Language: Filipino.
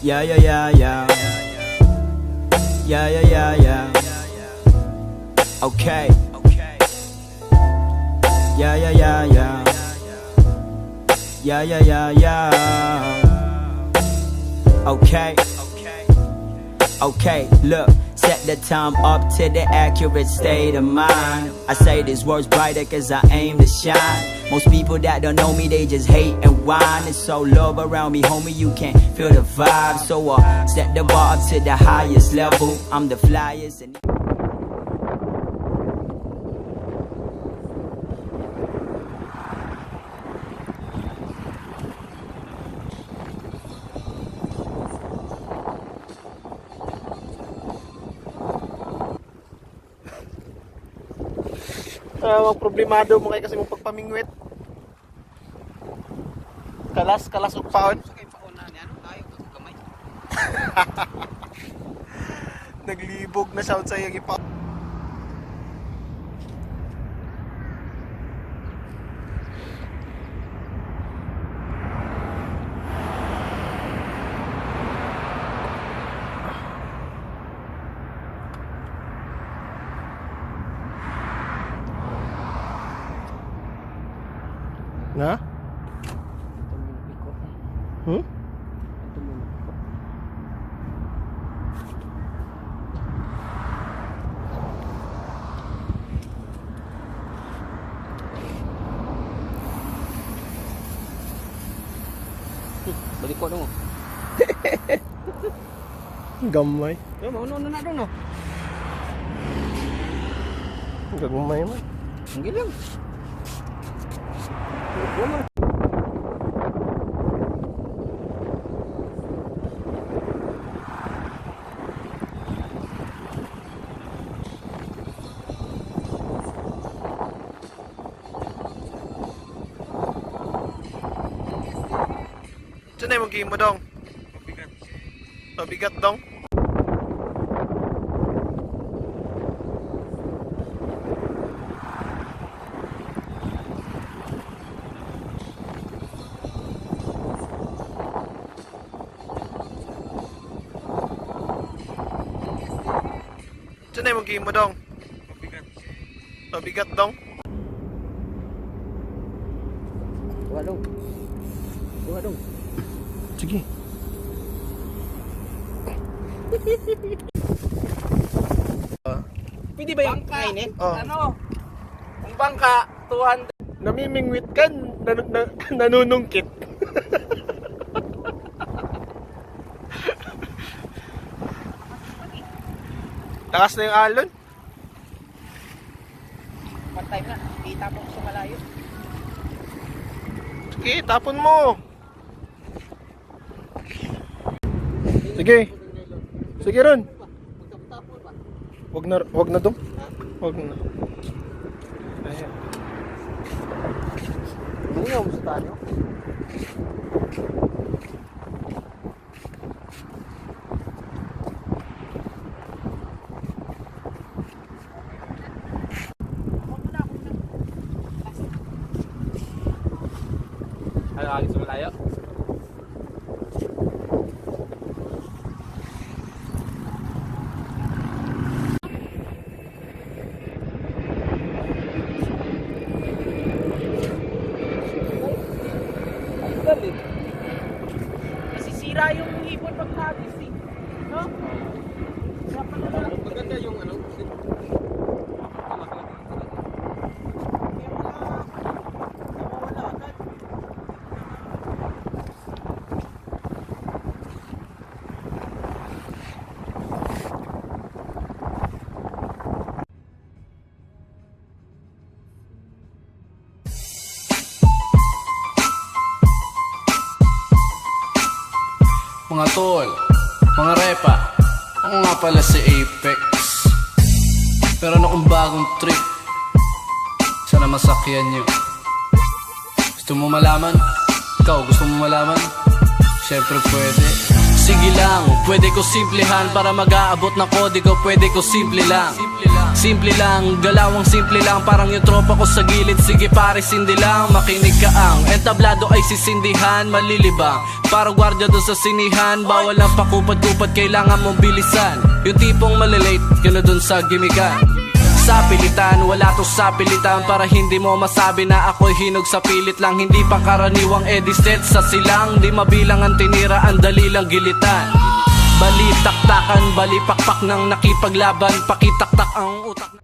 Yeah, yeah, yeah, yeah. Yeah, yeah, yeah, yeah. Okay. Yeah, yeah, yeah, yeah. Yeah, yeah, yeah, yeah. Okay. Okay, look, set the time up to the accurate state of mind. I say these words brighter cause I aim to shine. Most people that don't know me, they just hate and whine. It's so love around me, homie, you can't feel the vibe. So set the bar up to the highest level. I'm the flyest and Ang problemado mo kay kasi mong pagpamingwit. Kalas ug paon. Naglibog na sound sa iyang ipa. Na? Hmm? Balik ko dong. Gamay. Ano na dong no? Gamay man. Ang gilang. Diyan na yung game mo dong. Mabigat dong. Diyan na yung game mo dong. Mabigat dong. Duha dong. Sige. Pwede ba yung kainin? Oh. Ano? Ang bangka 200. Namimingwit ka, nanunungkit. Takas na yung alon. One time na, kita mo sa malayo. Sige, tapon mo. Sige. Sige ron. Wag na dong. Wag na. Ayan. Bunga mo sa tanyo. Ano alis sa malayo? Nasisira yung hipon pag nagis eh. No? Kaya pala na. Maganda yung ano. Mga tol, mga repa, ako nga pala si Apex. Pero ano kung bagong trip, sana masakyan nyo. Gusto mo malaman? Ikaw gusto mo malaman? Siyempre pwede. Sige lang, pwede ko simplihan para mag-aabot ng kodigo, pwede ko simple lang. Simple lang, galawang simple lang, parang yung tropa ko sa gilid. Sige pare, sindi lang, makinig ka ang entablado ay sisindihan, malilibang parang gwardiya doon sa sinihan. Bawal ang pakupad-kupad, kailangan mong bilisan. Yung tipong malilate ka na doon sa gimikan. Sa pilitan, wala to sa pilitan, para hindi mo masabi na ako'y hinog sa pilit lang. Hindi pangkaraniwang ediset sa silang, di mabilang ang tinira, ang dali lang gilitan. Bali taktakan, bali pakpak ng nakipaglaban, pakitaktak ang utak.